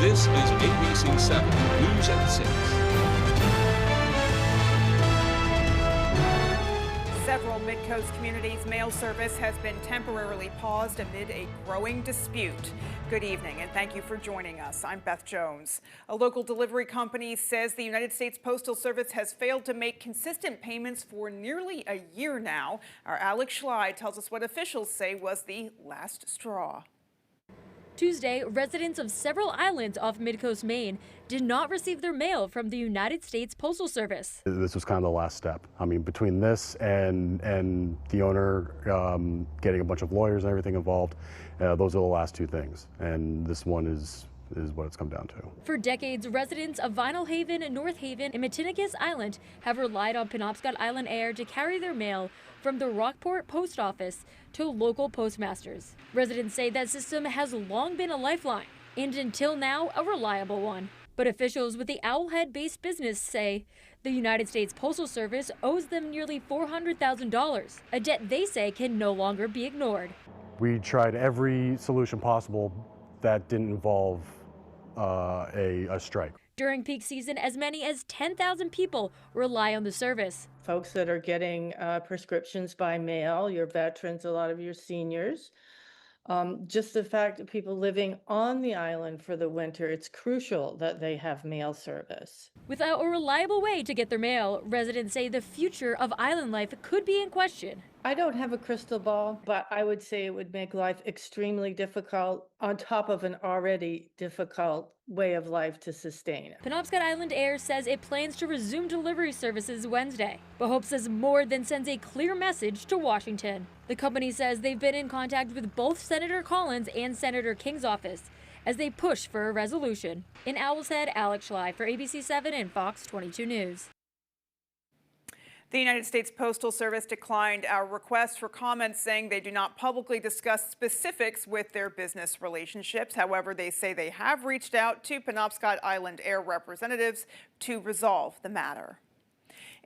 This is ABC 7 News at 6. Several Mid-Coast communities' mail service has been temporarily paused amid a growing dispute. Good evening and thank you for joining us. I'm Beth Jones. A local delivery company says the United States Postal Service has failed to make consistent payments for nearly a year now. Our Alex Schley tells us what officials say was the last straw. Tuesday, residents of several islands off Mid-Coast Maine did not receive their mail from the United States Postal Service. This was kind of the last step. I mean, between this and the owner getting a bunch of lawyers and everything involved, those are the last two things. And this one is what it's come down to. For decades, residents of Vinyl Haven, North Haven, and Matinicus Island have relied on Penobscot Island Air to carry their mail from the Rockport Post Office to local postmasters. Residents say that system has long been a lifeline, and until now, a reliable one. But officials with the Owlhead-based business say the United States Postal Service owes them nearly $400,000, a debt they say can no longer be ignored. We tried every solution possible that didn't involve a strike. During peak season, as many as 10,000 people rely on the service. Folks that are getting prescriptions by mail, your veterans, a lot of your seniors. Just the fact that people living on the island for the winter, it's crucial that they have mail service. Without a reliable way to get their mail, residents say the future of island life could be in question. I don't have a crystal ball, but I would say it would make life extremely difficult on top of an already difficult way of life to sustain. Penobscot Island Air says it plans to resume delivery services Wednesday, but hopes says more than sends a clear message to Washington. The company says they've been in contact with both Senator Collins and Senator King's office as they push for a resolution. In Owl's Head, Alex Schley for ABC 7 and Fox 22 News. The United States Postal Service declined our request for comments, saying they do not publicly discuss specifics with their business relationships. However, they say they have reached out to Penobscot Island Air representatives to resolve the matter.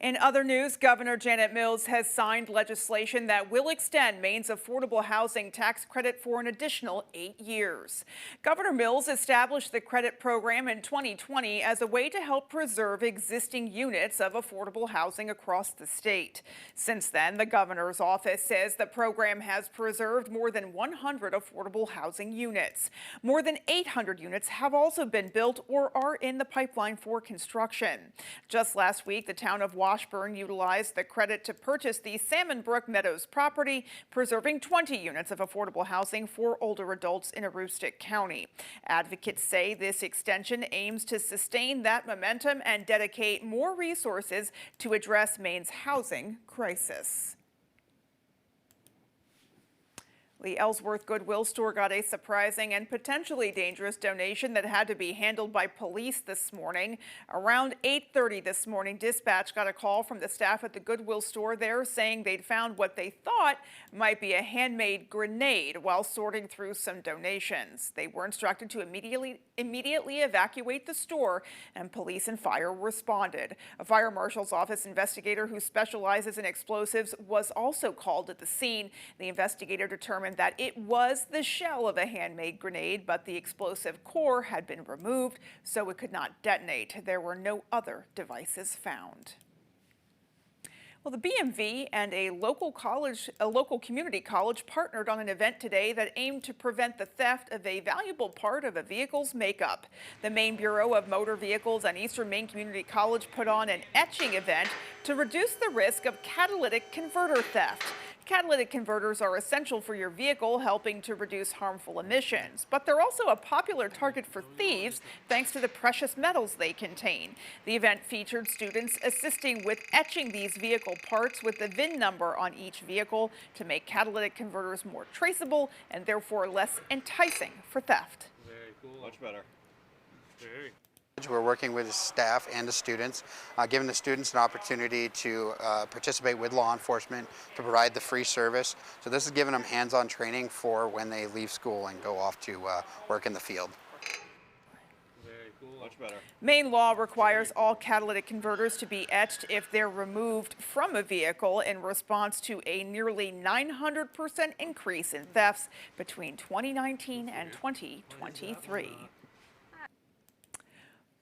In other news, Governor Janet Mills has signed legislation that will extend Maine's affordable housing tax credit for an additional 8 years. Governor Mills established the credit program in 2020 as a way to help preserve existing units of affordable housing across the state. Since then, the governor's office says the program has preserved more than 100 affordable housing units. More than 800 units have also been built or are in the pipeline for construction. Just last week, the town of Washburn utilized the credit to purchase the Salmon Brook Meadows property, preserving 20 units of affordable housing for older adults in Aroostook County. Advocates say this extension aims to sustain that momentum and dedicate more resources to address Maine's housing crisis. The Ellsworth Goodwill store got a surprising and potentially dangerous donation that had to be handled by police this morning. Around 8:30 this morning, dispatch got a call from the staff at the Goodwill store there saying they'd found what they thought might be a handmade grenade while sorting through some donations. They were instructed to immediately evacuate the store, and police and fire responded. A fire marshal's office investigator who specializes in explosives was also called at the scene. The investigator determined that it was the shell of a handmade grenade, but the explosive core had been removed, so it could not detonate. There were no other devices found. Well, the BMV and a local community college partnered on an event today that aimed to prevent the theft of a valuable part of a vehicle's makeup. The Maine Bureau of Motor Vehicles and Eastern Maine Community College put on an etching event to reduce the risk of catalytic converter theft. Catalytic converters are essential for your vehicle, helping to reduce harmful emissions, but they're also a popular target for thieves thanks to the precious metals they contain. The event featured students assisting with etching these vehicle parts with the VIN number on each vehicle to make catalytic converters more traceable and therefore less enticing for theft. Very cool. Much better. Very. We're working with the staff and the students, giving the students an opportunity to participate with law enforcement to provide the free service. So this is giving them hands-on training for when they leave school and go off to work in the field. Very cool. Much better. Maine law requires all catalytic converters to be etched if they're removed from a vehicle in response to a nearly 900% increase in thefts between 2019 and 2023.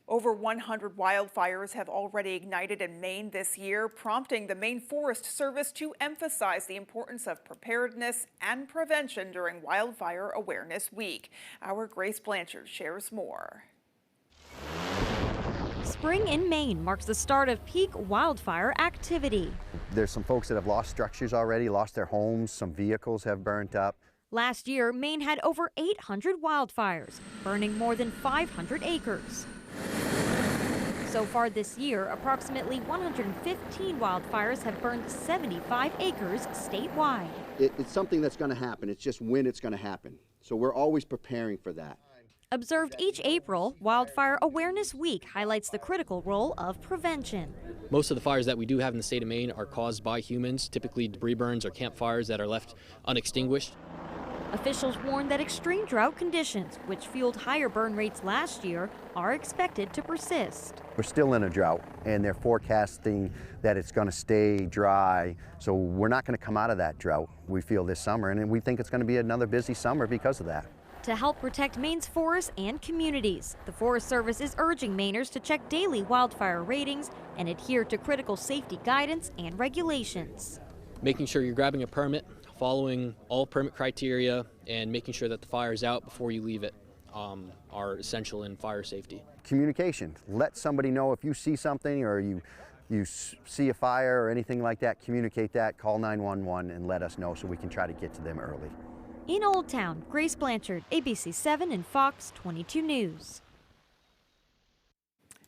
Over 100 wildfires have already ignited in Maine this year, prompting the Maine Forest Service to emphasize the importance of preparedness and prevention during Wildfire Awareness Week. Our Grace Blanchard shares more. Spring in Maine marks the start of peak wildfire activity. There's some folks that have lost structures already, lost their homes, some vehicles have burnt up. Last year, Maine had over 800 wildfires, burning more than 500 acres. So far this year, approximately 115 wildfires have burned 75 acres statewide. It's something that's going to happen. It's just when it's going to happen. So we're always preparing for that. Observed each April, Wildfire Awareness Week highlights the critical role of prevention. Most of the fires that we do have in the state of Maine are caused by humans, typically debris burns or campfires that are left unextinguished. Officials warn that extreme drought conditions, which fueled higher burn rates last year, are expected to persist. We're still in a drought, and they're forecasting that it's going to stay dry. So we're not going to come out of that drought, we feel, this summer, and we think it's going to be another busy summer because of that. To help protect Maine's forests and communities, the Forest Service is urging Mainers to check daily wildfire ratings and adhere to critical safety guidance and regulations. Making sure you're grabbing a permit, following all permit criteria, and making sure that the fire is out before you leave it are essential in fire safety. Communication. Let somebody know if you see something or you see a fire or anything like that, communicate that, call 911 and let us know so we can try to get to them early. In Old Town, Grace Blanchard, ABC 7 and Fox 22 News.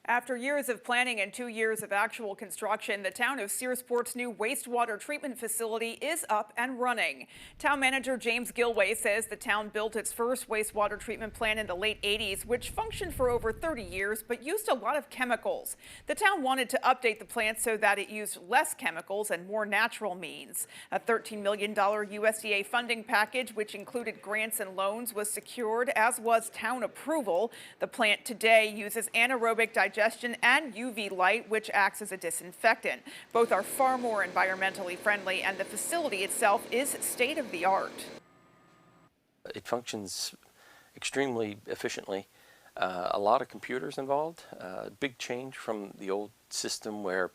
After years of planning and 2 years of actual construction, the town of Searsport's new wastewater treatment facility is up and running. Town manager James Gilway says the town built its first wastewater treatment plant in the late 80s, which functioned for over 30 years but used a lot of chemicals. The town wanted to update the plant so that it used less chemicals and more natural means. A $13 million USDA funding package, which included grants and loans, was secured, as was town approval. The plant today uses anaerobic digestion and UV light, which acts as a disinfectant. Both are far more environmentally friendly, and the facility itself is state-of-the-art. It functions extremely efficiently. A lot of computers involved. Big change from the old system where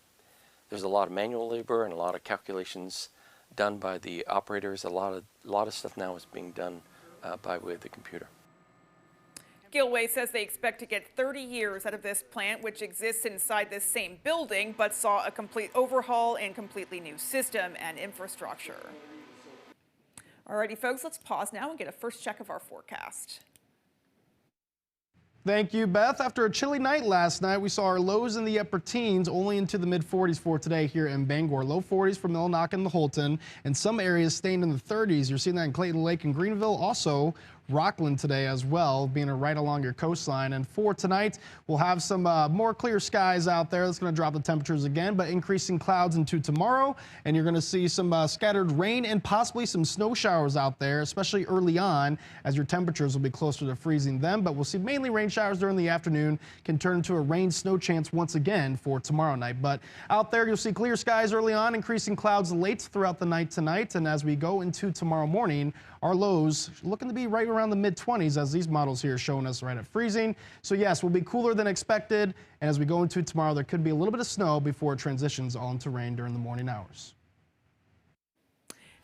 there's a lot of manual labor and a lot of calculations done by the operators. A lot of stuff now is being done by way of the computer. Gilway says they expect to get 30 years out of this plant, which exists inside this same building, but saw a complete overhaul and completely new system and infrastructure. Alrighty, folks, let's pause now and get a first check of our forecast. Thank you, Beth. After a chilly night last night, we saw our lows in the upper teens, only into the mid-40s for today here in Bangor. Low 40s for Millinock and the Holton, and some areas staying in the 30s. You're seeing that in Clayton Lake and Greenville. Also, Rockland today as well, being right along your coastline. And for tonight, we'll have some more clear skies out there. That's going to drop the temperatures again, but increasing clouds into tomorrow. And you're going to see some scattered rain and possibly some snow showers out there, especially early on, as your temperatures will be closer to freezing them. But we'll see mainly rain showers during the afternoon, can turn into a rain snow chance once again for tomorrow night. But out there, you'll see clear skies early on, increasing clouds late throughout the night tonight. And as we go into tomorrow morning, our lows looking to be right around the mid-20s, as these models here are showing us right at freezing. So yes, we'll be cooler than expected. And as we go into tomorrow, there could be a little bit of snow before it transitions all into rain during the morning hours.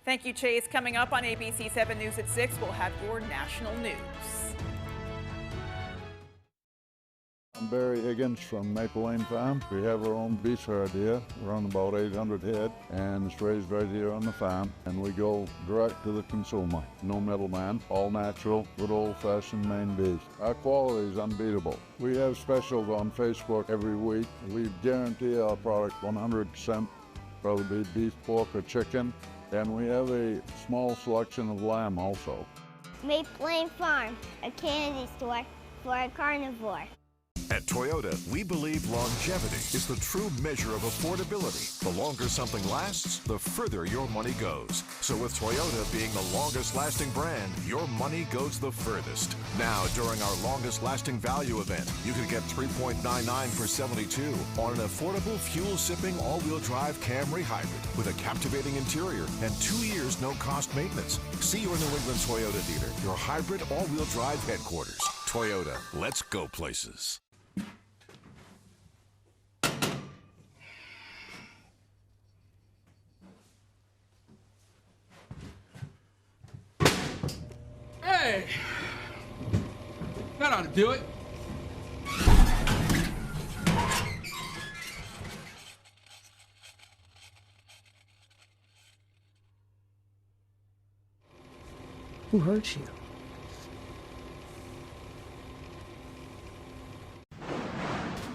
Thank you, Chase. Coming up on ABC 7 News at 6, we'll have your national news. I'm Barry Higgins from Maple Lane Farm. We have our own beef herd here, around about 800 head, and it's raised right here on the farm. And we go direct to the consumer. No middleman, all natural, good old-fashioned Maine beef. Our quality is unbeatable. We have specials on Facebook every week. We guarantee our product 100%, whether it be beef, pork, or chicken. And we have a small selection of lamb also. Maple Lane Farm, a candy store for a carnivore. At Toyota, we believe longevity is the true measure of affordability. The longer something lasts, the further your money goes. So with Toyota being the longest lasting brand, your money goes the furthest. Now, during our longest lasting value event, you can get $3.99 for $72 on an affordable fuel-sipping all-wheel drive Camry hybrid with a captivating interior and 2 years no-cost maintenance. See your New England Toyota dealer, your hybrid all-wheel drive headquarters. Toyota, let's go places. Hey, that ought to do it. Who hurt you?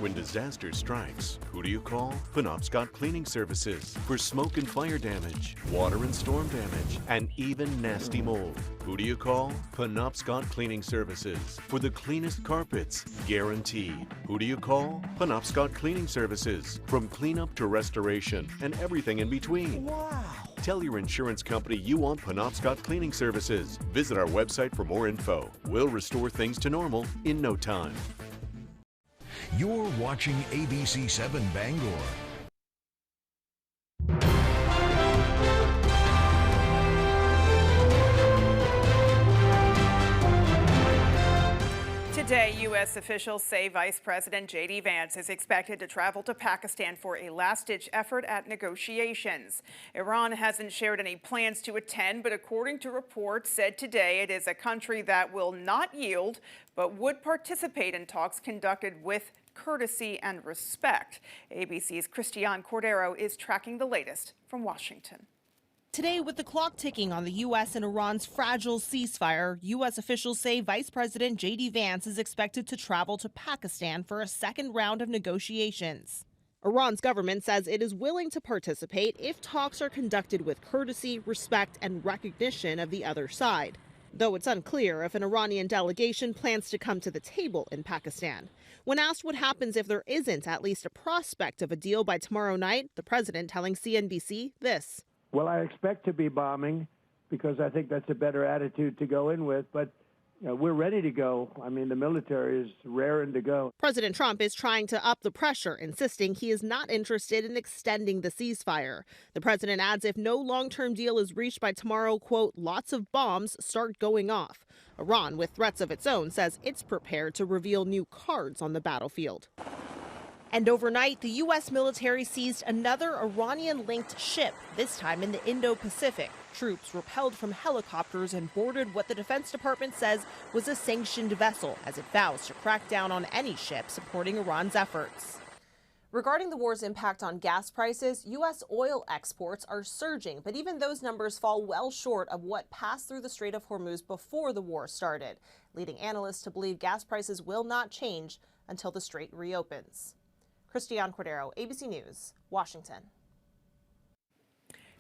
When disaster strikes, who do you call? Penobscot Cleaning Services for smoke and fire damage, water and storm damage, and even nasty mold. Who do you call? Penobscot Cleaning Services for the cleanest carpets, guaranteed. Who do you call? Penobscot Cleaning Services, from cleanup to restoration and everything in between. Wow! Tell your insurance company you want Penobscot Cleaning Services. Visit our website for more info. We'll restore things to normal in no time. You're watching ABC 7 Bangor. Today, U.S. officials say Vice President J.D. Vance is expected to travel to Pakistan for a last-ditch effort at negotiations. Iran hasn't shared any plans to attend, but according to reports, said today it is a country that will not yield, but would participate in talks conducted with courtesy and respect. ABC's Christiane Cordero is tracking the latest from Washington. Today, with the clock ticking on the U.S. and Iran's fragile ceasefire, U.S. officials say Vice President J.D. Vance is expected to travel to Pakistan for a second round of negotiations. Iran's government says it is willing to participate if talks are conducted with courtesy, respect, and recognition of the other side, though it's unclear if an Iranian delegation plans to come to the table in Pakistan. When asked what happens if there isn't at least a prospect of a deal by tomorrow night, the president telling CNBC this. Well, I expect to be bombing because I think that's a better attitude to go in with. But we're ready to go. I mean, the military is raring to go. President Trump is trying to up the pressure, insisting he is not interested in extending the ceasefire. The president adds if no long-term deal is reached by tomorrow, quote, lots of bombs start going off. Iran, with threats of its own, says it's prepared to reveal new cards on the battlefield. And overnight, the U.S. military seized another Iranian-linked ship, this time in the Indo-Pacific. Troops repelled from helicopters and boarded what the Defense Department says was a sanctioned vessel, as it vows to crack down on any ship supporting Iran's efforts. Regarding the war's impact on gas prices, U.S. oil exports are surging, but even those numbers fall well short of what passed through the Strait of Hormuz before the war started, leading analysts to believe gas prices will not change until the strait reopens. Christiane Cordero, ABC News, Washington.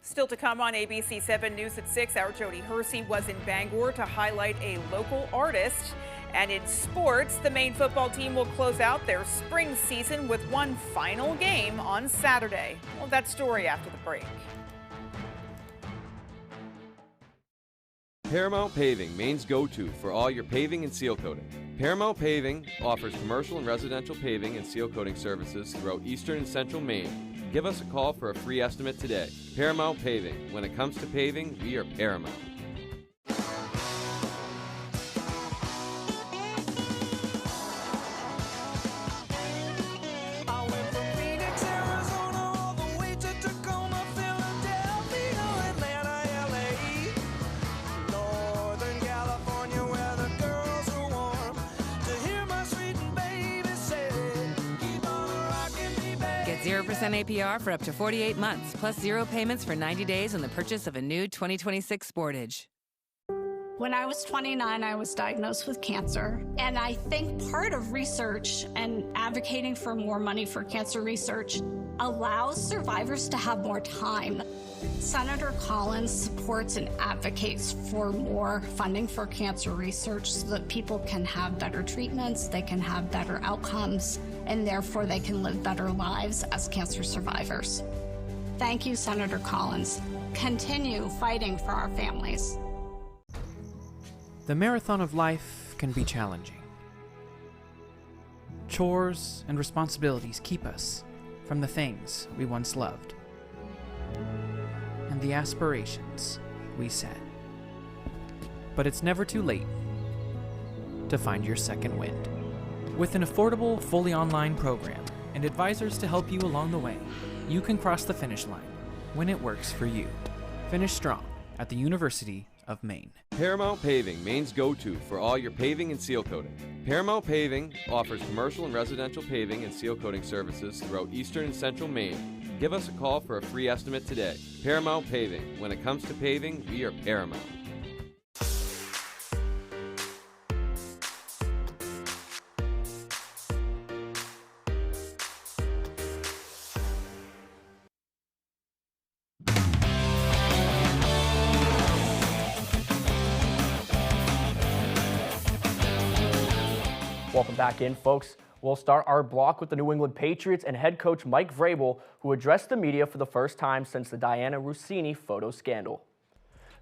Still to come on ABC 7 News at 6, our Jody Hersey was in Bangor to highlight a local artist. And in sports, the Maine football team will close out their spring season with one final game on Saturday. Well, that story after the break. Paramount Paving, Maine's go-to for all your paving and seal coating. Paramount Paving offers commercial and residential paving and seal coating services throughout eastern and central Maine. Give us a call for a free estimate today. Paramount Paving. When it comes to paving, we are Paramount. Get 0% APR for up to 48 months, plus 0 payments for 90 days on the purchase of a new 2026 Sportage. When I was 29, I was diagnosed with cancer. And I think part of research and advocating for more money for cancer research allows survivors to have more time. Senator Collins supports and advocates for more funding for cancer research so that people can have better treatments, they can have better outcomes, and therefore they can live better lives as cancer survivors. Thank you, Senator Collins. Continue fighting for our families. The marathon of life can be challenging. Chores and responsibilities keep us from the things we once loved and the aspirations we set. But it's never too late to find your second wind. With an affordable, fully online program and advisors to help you along the way, you can cross the finish line when it works for you. Finish strong at the University of Maine. Paramount Paving, Maine's go-to for all your paving and seal coating. Paramount Paving offers commercial and residential paving and seal coating services throughout eastern and central Maine. Give us a call for a free estimate today. Paramount Paving. When it comes to paving, we are Paramount. Welcome back in, folks. We'll start our block with the New England Patriots and head coach Mike Vrabel, who addressed the media for the first time since the Diana Rossini photo scandal.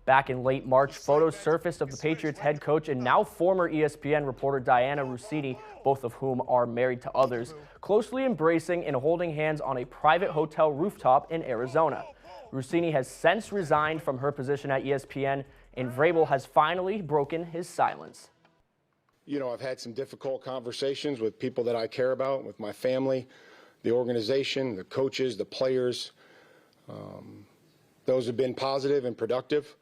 Back in late March, photos surfaced of the Patriots head coach and now former ESPN reporter Diana Rossini, both of whom are married to others, closely embracing and holding hands on a private hotel rooftop in Arizona. Rossini has since resigned from her position at ESPN, and Vrabel has finally broken his silence. You know, I've had some difficult conversations with people that I care about, with my family, the organization, the coaches, the players. Those have been positive and productive.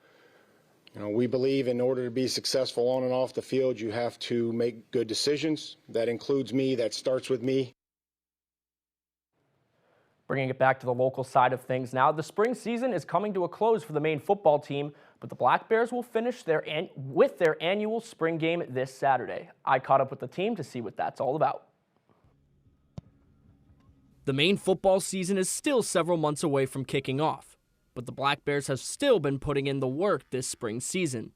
You know, we believe in order to be successful on and off the field, you have to make good decisions. That includes me. That starts with me. Bringing it back to the local side of things now, the spring season is coming to a close for the Maine football team, but the Black Bears will finish with their annual spring game this Saturday. I caught up with the team to see what that's all about. The Maine football season is still several months away from kicking off, but the Black Bears have still been putting in the work this spring season.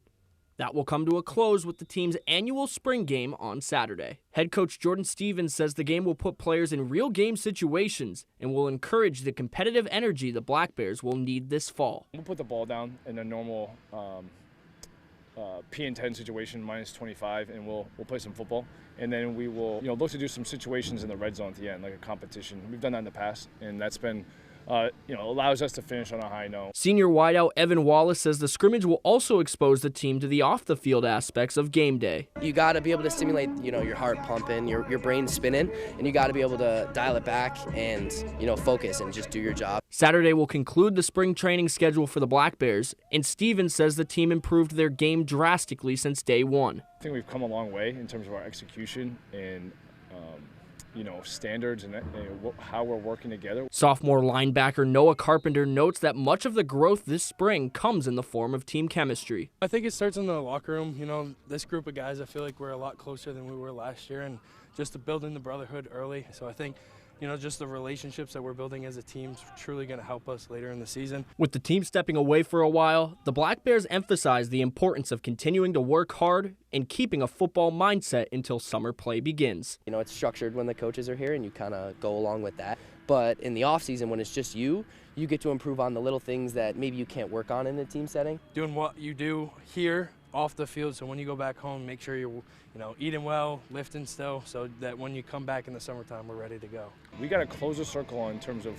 That will come to a close with the team's annual spring game on Saturday. Head coach Jordan Stevens says the game will put players in real game situations and will encourage the competitive energy the Black Bears will need this fall. We'll put the ball down in a normal P&10 situation, minus 25, and we'll play some football. And then we will, look to do some situations in the red zone at the end, like a competition. We've done that in the past, and that's been allows us to finish on a high note. Senior wideout Evan Wallace says the scrimmage will also expose the team to the off-the-field aspects of game day. You got to be able to stimulate, your heart pumping, your brain spinning, and you got to be able to dial it back and, focus and just do your job. Saturday will conclude the spring training schedule for the Black Bears, and Stevens says the team improved their game drastically since day one. I think we've come a long way in terms of our execution and standards and how we're working together. Sophomore linebacker Noah Carpenter notes that much of the growth this spring comes in the form of team chemistry. I think it starts in the locker room. This group of guys, I feel like we're a lot closer than we were last year, and just to building the brotherhood early. So I think, just the relationships that we're building as a team is truly going to help us later in the season. With the team stepping away for a while, the Black Bears emphasize the importance of continuing to work hard and keeping a football mindset until summer play begins. It's structured when the coaches are here, and you kind of go along with that. But in the off season, when it's just you get to improve on the little things that maybe you can't work on in the team setting. Doing what you do here off the field, so when you go back home, make sure you're eating well, lifting still, so that when you come back in the summertime, we're ready to go. We got to close the circle in terms of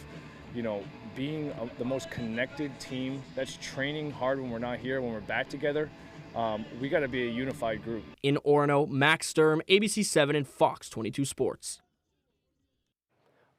being the most connected team that's training hard when we're not here, when we're back together. We got to be a unified group. In Orono, Max Sturm, ABC7 and Fox 22 Sports.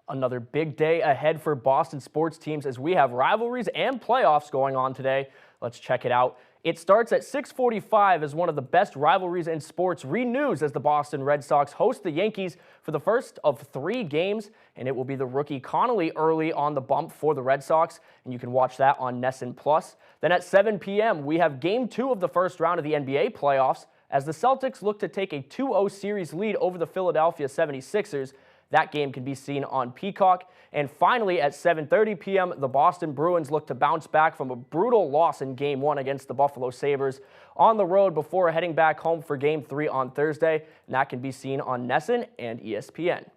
Another big day ahead for Boston sports teams as we have rivalries and playoffs going on today. Let's check it out. It starts at 6:45 as one of the best rivalries in sports renews as the Boston Red Sox host the Yankees for the first of 3 games, and it will be the rookie Connolly early on the bump for the Red Sox, and you can watch that on NESN Plus. Then at 7 p.m., we have Game 2 of the first round of the NBA playoffs as the Celtics look to take a 2-0 series lead over the Philadelphia 76ers. That game can be seen on Peacock. And finally, at 7:30 p.m., the Boston Bruins look to bounce back from a brutal loss in Game 1 against the Buffalo Sabres on the road before heading back home for Game 3 on Thursday. And that can be seen on NESN and ESPN.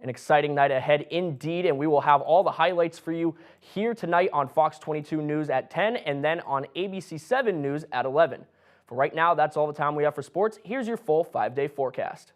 An exciting night ahead indeed, and we will have all the highlights for you here tonight on Fox 22 News at 10 and then on ABC7 News at 11. For right now, that's all the time we have for sports. Here's your full 5-day forecast.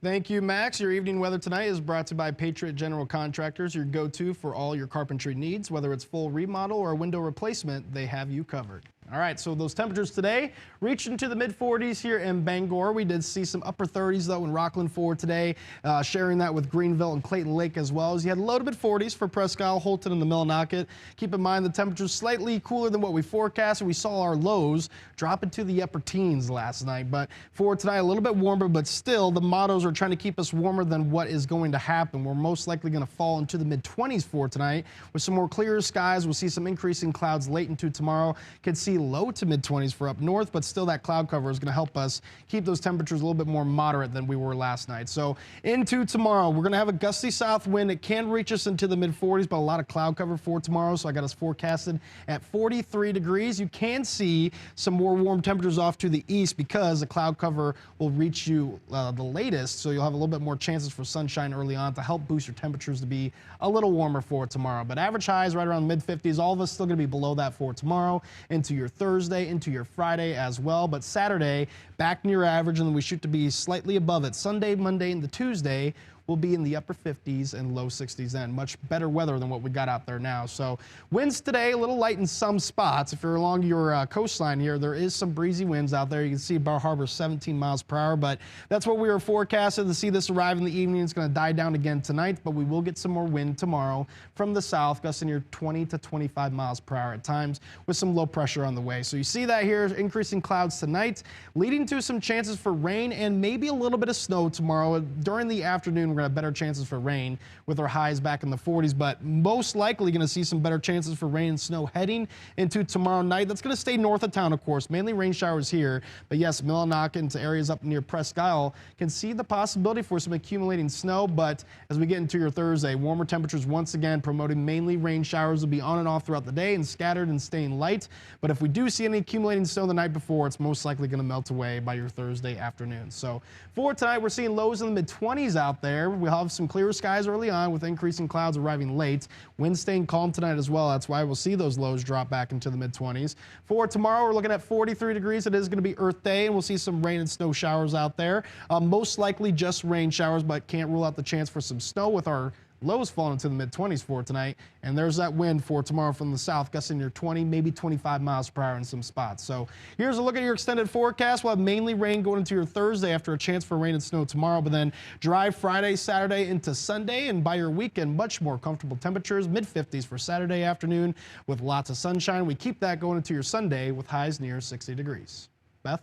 Thank you, Max. Your evening weather tonight is brought to you by Patriot General Contractors, your go-to for all your carpentry needs. Whether it's full remodel or window replacement, they have you covered. All right, so those temperatures today reaching to the mid-40s here in Bangor. We did see some upper 30s, though, in Rockland Ford today, sharing that with Greenville and Clayton Lake as well. As you had low to mid-40s for Presque Isle, Holton, and the Millinocket. Keep in mind the temperatures slightly cooler than what we forecasted. We saw our lows drop into the upper teens last night. But for tonight, a little bit warmer, but still the mottos are trying to keep us warmer than what is going to happen. We're most likely going to fall into the mid-20s for tonight. With some more clearer skies, we'll see some increasing clouds late into tomorrow. Could see low to mid-20s for up north, but still that cloud cover is going to help us keep those temperatures a little bit more moderate than we were last night. So into tomorrow, we're going to have a gusty south wind. It can reach us into the mid-40s, but a lot of cloud cover for tomorrow. So I got us forecasted at 43 degrees. You can see some more warm temperatures off to the east because the cloud cover will reach you the latest. So you'll have a little bit more chances for sunshine early on to help boost your temperatures to be a little warmer for tomorrow. But average highs right around mid-50s. All of us still going to be below that for tomorrow into your Thursday, into your Friday as well. But Saturday, back near average, and then we shoot to be slightly above it. Sunday, Monday, and the Tuesday will be in the upper 50s and low 60s then. Much better weather than what we got out there now. So winds today, a little light in some spots. If you're along your coastline here, there is some breezy winds out there. You can see Bar Harbor 17 miles per hour, but that's what we were forecasted to see this arrive in the evening. It's going to die down again tonight, but we will get some more wind tomorrow from the south, gusting near 20 to 25 miles per hour at times with some low pressure on the way. So you see that here, increasing clouds tonight, leading to some chances for rain and maybe a little bit of snow tomorrow. During the afternoon, we're going to have better chances for rain with our highs back in the 40s, but most likely going to see some better chances for rain and snow heading into tomorrow night. That's going to stay north of town, of course, mainly rain showers here. But yes, Millinocket into areas up near Presque Isle can see the possibility for some accumulating snow. But as we get into your Thursday, warmer temperatures once again promoting mainly rain showers will be on and off throughout the day and scattered and staying light. But if we do see any accumulating snow the night before, it's most likely going to melt away by your Thursday afternoon. So for tonight, we're seeing lows in the mid-20s out there. We'll have some clearer skies early on with increasing clouds arriving late. Winds staying calm tonight as well. That's why we'll see those lows drop back into the mid-20s. For tomorrow, we're looking at 43 degrees. It is going to be Earth Day, and we'll see some rain and snow showers out there. Most likely just rain showers, but can't rule out the chance for some snow with our lows falling into the mid-20s for tonight. And there's that wind for tomorrow from the south, gusting near 20, maybe 25 miles per hour in some spots. So here's a look at your extended forecast. We'll have mainly rain going into your Thursday after a chance for rain and snow tomorrow, but then dry Friday, Saturday into Sunday. And by your weekend, much more comfortable temperatures, mid-50s for Saturday afternoon with lots of sunshine. We keep that going into your Sunday with highs near 60 degrees. Beth?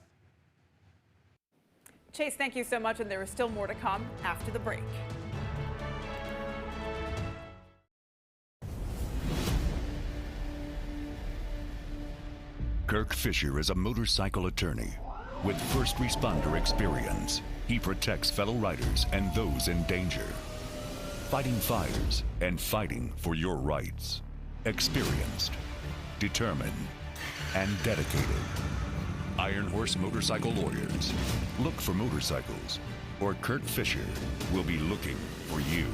Chase, thank you so much. And there is still more to come after the break. Kirk Fisher is a motorcycle attorney with first responder experience. He protects fellow riders and those in danger, fighting fires and fighting for your rights. Experienced, determined, and dedicated. Iron Horse Motorcycle Lawyers. Look for motorcycles, or Kirk Fisher will be looking for you.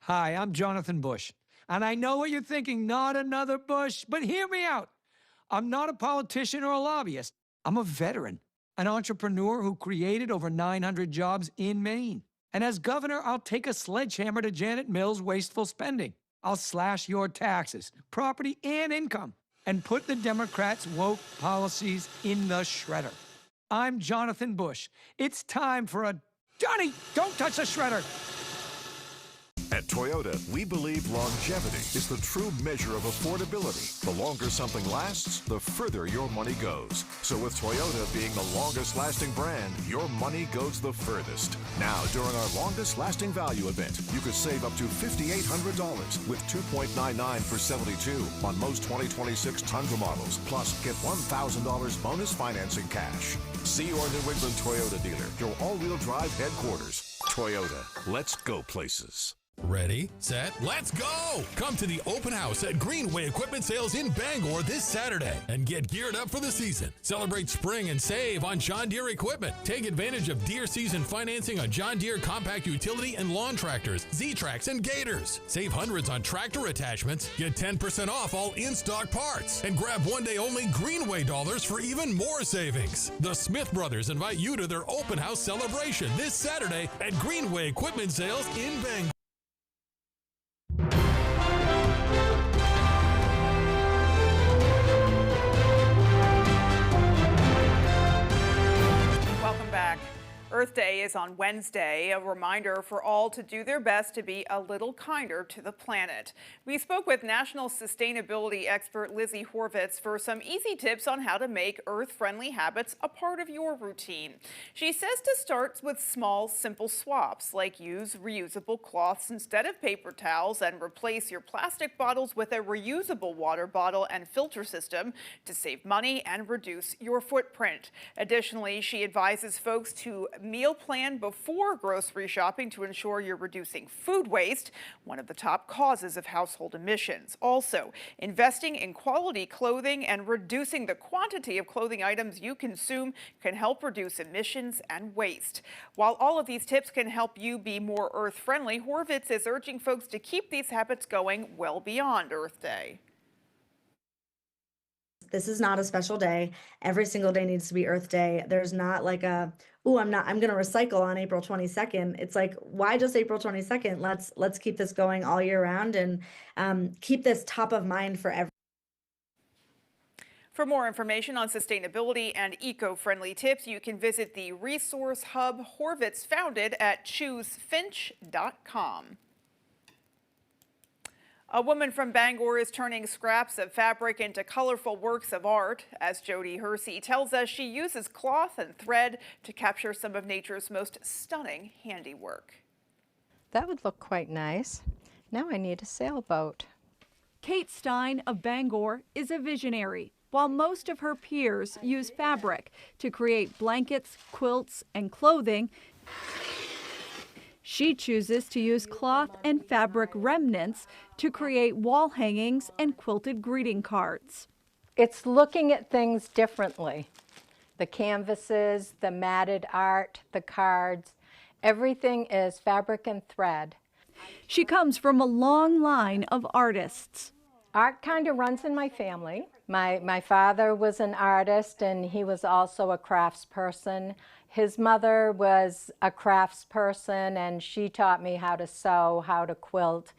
Hi, I'm Jonathan Bush. And I know what you're thinking, not another Bush, but hear me out. I'm not a politician or a lobbyist. I'm a veteran, an entrepreneur who created over 900 jobs in Maine. And as governor, I'll take a sledgehammer to Janet Mills' wasteful spending. I'll slash your taxes, property, and income, and put the Democrats' woke policies in the shredder. I'm Jonathan Bush. It's time for a... Johnny, don't touch the shredder! At Toyota, we believe longevity is the true measure of affordability. The longer something lasts, the further your money goes. So with Toyota being the longest lasting brand, your money goes the furthest. Now, during our longest lasting value event, you could save up to $5,800 with 2.99 for 72 on most 2026 Tundra models. Plus, get $1,000 bonus financing cash. See your New England Toyota dealer, your all-wheel drive headquarters. Toyota, let's go places. Ready, set, let's go! Come to the open house at Greenway Equipment Sales in Bangor this Saturday and get geared up for the season. Celebrate spring and save on John Deere equipment. Take advantage of Deere season financing on John Deere compact utility and lawn tractors, Z-Trax, and Gators. Save hundreds on tractor attachments. Get 10% off all in-stock parts. And grab one-day-only Greenway dollars for even more savings. The Smith Brothers invite you to their open house celebration this Saturday at Greenway Equipment Sales in Bangor. Earth Day is on Wednesday, a reminder for all to do their best to be a little kinder to the planet. We spoke with national sustainability expert Lizzie Horvitz for some easy tips on how to make Earth-friendly habits a part of your routine. She says to start with small, simple swaps, like use reusable cloths instead of paper towels and replace your plastic bottles with a reusable water bottle and filter system to save money and reduce your footprint. Additionally, she advises folks to meal plan before grocery shopping to ensure you're reducing food waste, one of the top causes of household emissions. Also, investing in quality clothing and reducing the quantity of clothing items you consume can help reduce emissions and waste. While all of these tips can help you be more earth-friendly, Horvitz is urging folks to keep these habits going well beyond Earth Day. This is not a special day. Every single day needs to be Earth Day. There's not like a, oh, I'm going to recycle on April 22nd. It's like, why just April 22nd? Let's keep this going all year round and keep this top of mind for everyone. For more information on sustainability and eco-friendly tips, you can visit the resource hub Horvitz founded at choosefinch.com. A woman from Bangor is turning scraps of fabric into colorful works of art. As Jody Hersey tells us, she uses cloth and thread to capture some of nature's most stunning handiwork. That would look quite nice. Now I need a sailboat. Kate Stein of Bangor is a visionary. While most of her peers use fabric to create blankets, quilts, and clothing, she chooses to use cloth and fabric remnants to create wall hangings and quilted greeting cards. It's looking at things differently. The canvases, the matted art, the cards, everything is fabric and thread. She comes from a long line of artists. Art kind of runs in my family. My father was an artist and he was also a craftsperson. His mother was a craftsperson and she taught me how to sew, how to quilt.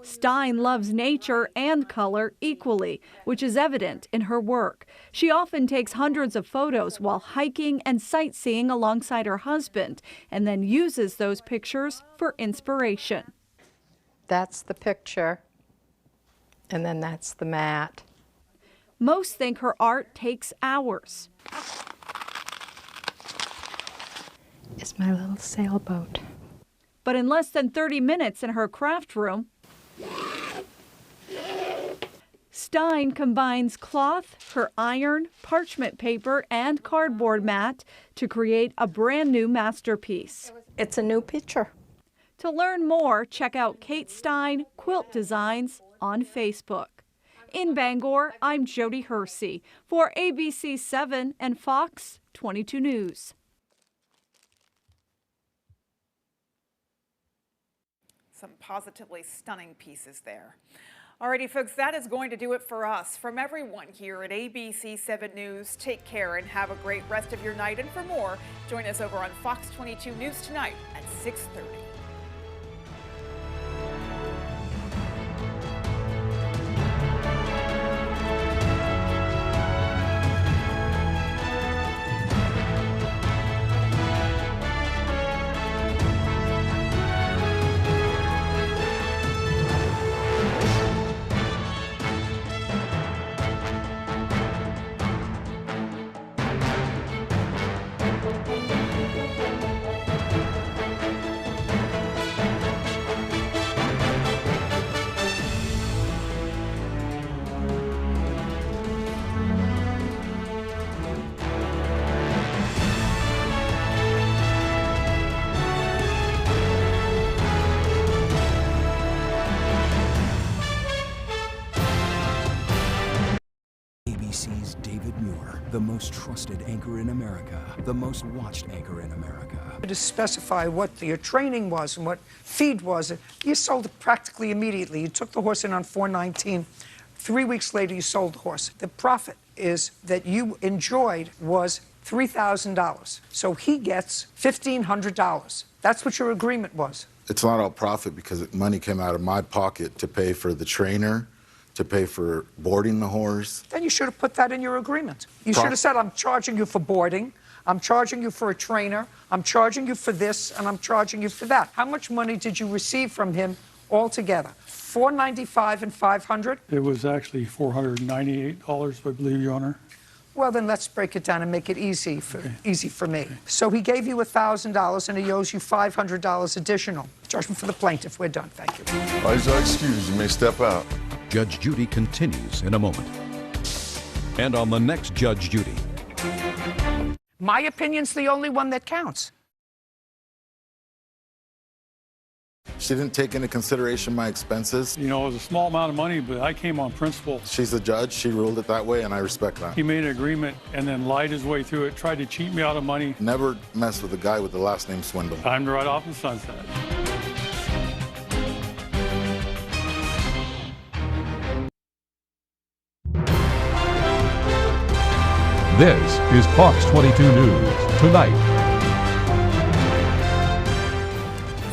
Stein loves nature and color equally, which is evident in her work. She often takes hundreds of photos while hiking and sightseeing alongside her husband, and then uses those pictures for inspiration. That's the picture, and then that's the mat. Most think her art takes hours. It's my little sailboat. But in less than 30 minutes in her craft room, Stein combines cloth, her iron, parchment paper, and cardboard mat to create a brand new masterpiece. It's a new picture. To learn more, check out Kate Stein Quilt Designs on Facebook. In Bangor, I'm Jody Hersey for ABC 7 and Fox 22 News. Some positively stunning pieces there. Alrighty, folks, that is going to do it for us. From everyone here at ABC 7 News, take care and have a great rest of your night. And for more, join us over on Fox 22 News tonight at 6:30. ABC's David Muir, the most trusted anchor in America, the most watched anchor in America. To specify what your training was and what feed was, you sold it practically immediately. You took the horse in on 419. 3 weeks later, you sold the horse. The profit is that you enjoyed was $3,000. So he gets $1,500. That's what your agreement was. It's not all profit because money came out of my pocket to pay for the trainer, to pay for boarding the horse. Then you should have put that in your agreement. You should have said, I'm charging you for boarding, I'm charging you for a trainer, I'm charging you for this, and I'm charging you for that. How much money did you receive from him altogether? $495 and $500? It was actually $498, I believe, Your Honor. Well, then let's break it down and make it easy for me. So he gave you $1,000 and he owes you $500 additional. Judgment for the plaintiff. We're done. Thank you. All right, so excuse, you may step out. Judge Judy continues in a moment. And on the next Judge Judy. My opinion's the only one that counts. She didn't take into consideration my expenses. You know, it was a small amount of money, but I came on principle. She's a judge. She ruled it that way, and I respect that. He made an agreement and then lied his way through it, tried to cheat me out of money. Never mess with a guy with the last name Swindle. Time to ride off in the sunset. This is Fox 22 News Tonight.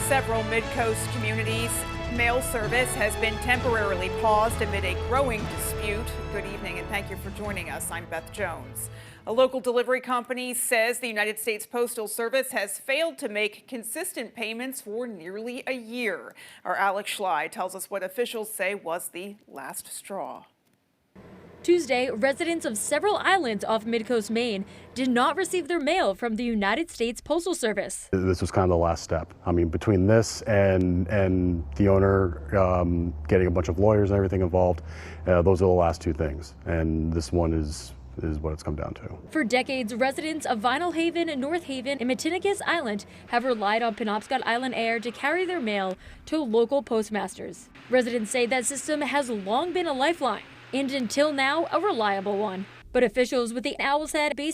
Several mid-coast communities' mail service has been temporarily paused amid a growing dispute. Good evening and thank you for joining us. I'm Beth Jones. A local delivery company says the United States Postal Service has failed to make consistent payments for nearly a year. Our Alex Schley tells us what officials say was the last straw. Tuesday, residents of several islands off Midcoast Maine did not receive their mail from the United States Postal Service. This was kind of the last step. I mean, between this and the owner getting a bunch of lawyers and everything involved, those are the last two things. And this one is what it's come down to. For decades, residents of Vinyl Haven, North Haven, and Matinicus Island have relied on Penobscot Island Air to carry their mail to local postmasters. Residents say that system has long been a lifeline, and until now, a reliable one. But officials with the Owl's Head base